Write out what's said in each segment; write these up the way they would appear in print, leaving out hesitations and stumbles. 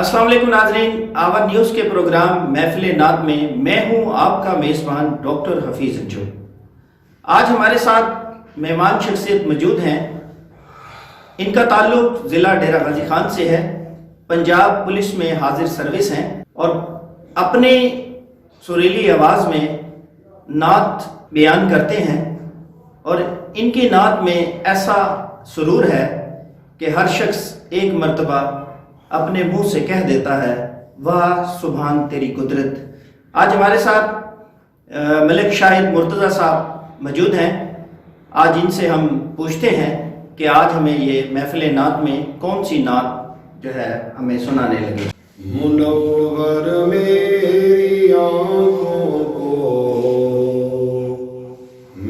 अस्सलाम वालेकुम नाज़रीन, आवर न्यूज़ के प्रोग्राम महफिल नात में मैं हूं आपका मेज़बान डॉक्टर हफीज़ अंजू। आज हमारे साथ मेहमान शख्सियत मौजूद हैं। इनका ताल्लुक ज़िला डेरा गाजी खान से है। पंजाब पुलिस में हाजिर सर्विस हैं और अपने सुरीली आवाज़ में नात बयान करते हैं और इनकी नात में ऐसा सुरूर है कि हर शख्स एक मर्तबा अपने मुंह से कह देता है, वाह सुभान तेरी कुदरत। आज हमारे साथ मलिक शाहिद मुर्तज़ा साहब मौजूद हैं। आज इनसे हम पूछते हैं कि आज हमें ये महफिल नात में कौन सी नात जो है हमें सुनाने लगे। मुनव्वर मेरी आँखों को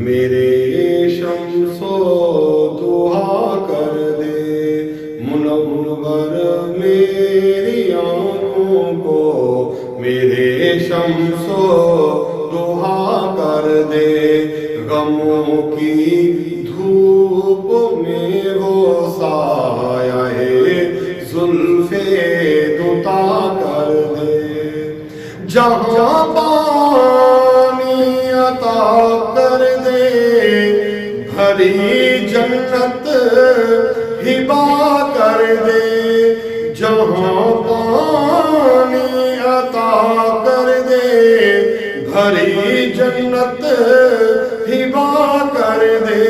मेरे शम्सो दुहा कर दे। मुनव्वर मेरी आँखों को मेरे शम्सो दुहा कर दे। गमों की धूप में वो साया जुल्फे दुता कर दे। जहाँ पानी अता कर दे, भरी जन्नत हिबा कर दे। जहाँ पानी अता कर दे, भरी जन्नत हिबा कर दे।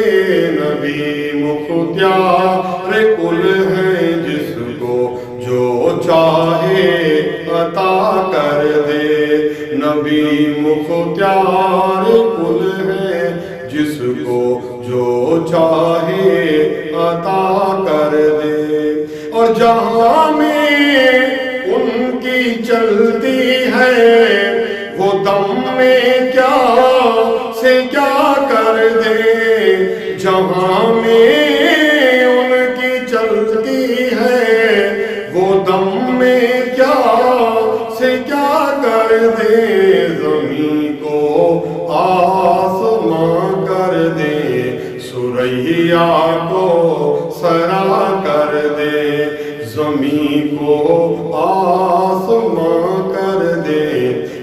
नबी मुख्तियार कुल है जिसको जो चाहे अता कर दे। नबी मुख्तियार कुल है जिसको जो चाहे अता कर दे। और जहाँ में उनकी चलती है वो दम में क्या से क्या कर दे। जहाँ में उनकी चलती है वो दम में क्या से क्या कर दे। ज़मीं को आसमां कर दे, सुरैया को सरा कर दे। ज़मीं को आसमां कर दे,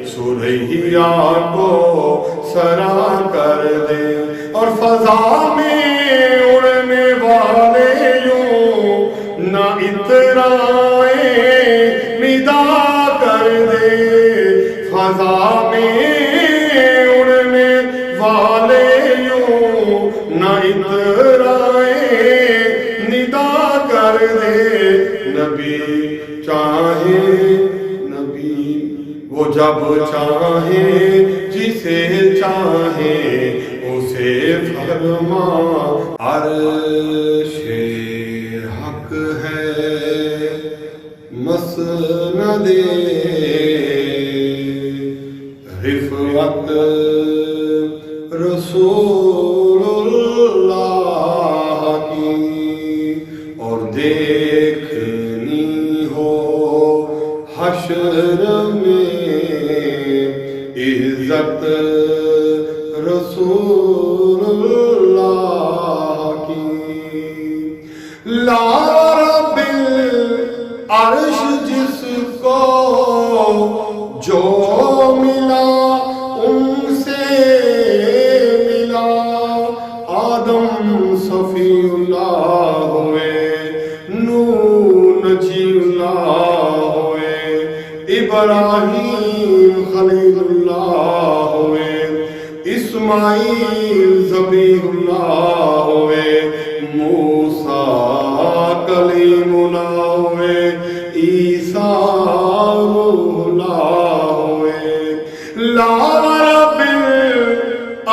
सुरैया को सरा कर दे। और फजा में उड़ने वाले यूं न इतराए निदा कर दे। फजा में उड़ने वाले यूं न इतराए निदा कर दे। नबी चाहे नबी वो जब चाहे जिसे चाहे उसे फरमा। अर्शे हक है मसनदे रिफ़अत रसूलुल्लाह की। और देखनी हो हश्र में इज्जत रसूलुल्लाह की। ला रब्बिल अर्श जिसको जो मिला उनसे मिला। आदम सफीउल्लाह हुए, नूह नजीउल्लाह हुए, इब्राहीम खलीलुल्लाह हुए, इस्माईल ज़बीहुल्लाह हुए, मूसा कलीमुल्लाह हुए, ईसा रूहुल्लाह हुए। ला रब्बिल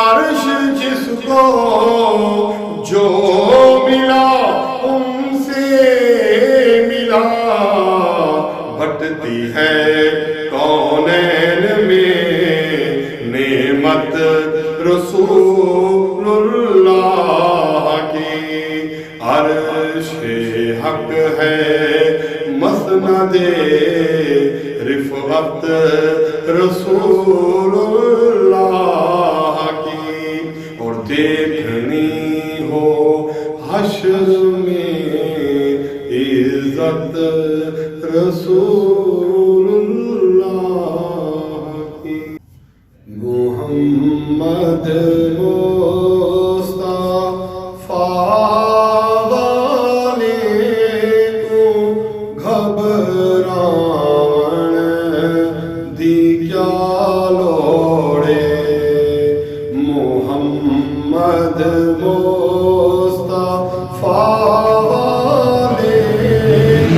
अर्श जिसको जो मिला उनसे मिला। बटती है कौनैन में नेमत रसूलुल्लाह की। अर्शे हक है मसनदे रिफ़अत रसूलुल्लाह की। और देखनी हो हश्र में इज्जत रसूल محمد مصطفیٰ والے کو گھبران دی کیا لوڑے محمد مصطفیٰ والے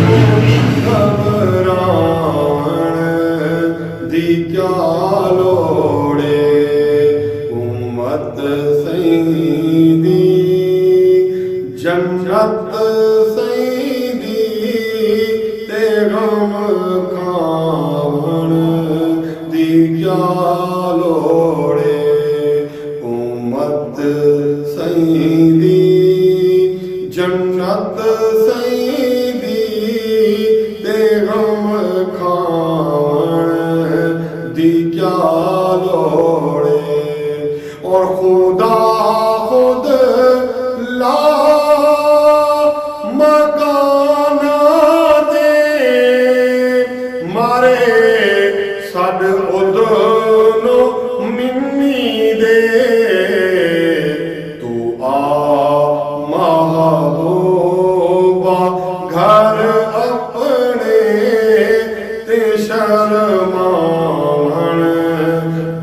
کو گھبران دی کیا لوڑے امت سیدی جنت سیدی تے غم کھان دی کیا لوڑے امت سیدی جنت سیدی تے غم کھان دی کیا لوڑے اور خدا خود لا مکانا دے مارے سڈ ادنو منی دے تو آ محبوبہ گھر اپنے تے شرمان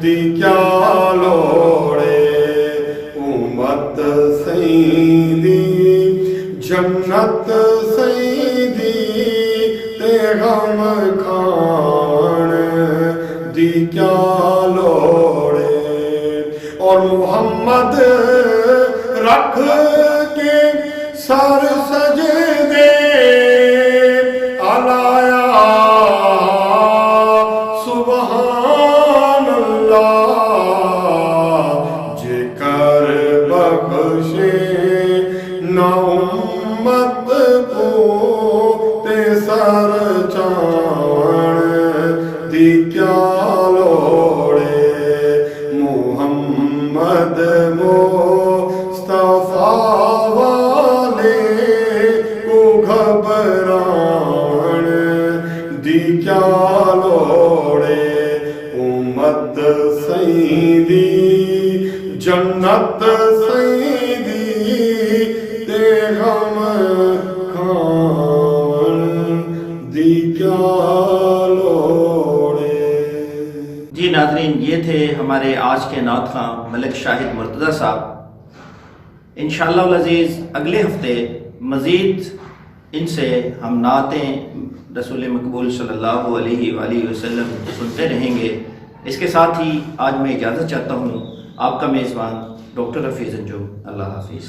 دی کیا لوڑے امت سیدی جنت سیدی تے غم کھان دی کیا لوڑے اور محمد رکھ کے سر سجدے علایا سبحان اللہ جے کر بخشے نہ امت کو تے سر چاون دی کیا لوڑے محمد مصطفیٰ والے کو گھبران دی کیا لوڑے امت سیدی جنت سیدی تے غم کھان دی کیا لوڑے۔ جی ناظرین، یہ تھے ہمارے آج کے نعت خواں ملک شاہد مرتضیٰ صاحب۔ انشاءاللہ العزیز اگلے ہفتے مزید ان سے ہم نعتیں رسول مقبول صلی اللہ علیہ وآلہ وسلم سنتے رہیں گے۔ اس کے ساتھ ہی آج میں اجازت چاہتا ہوں، آپ کا میزبان ڈاکٹر حفیظ انجم۔ اللہ حافظ۔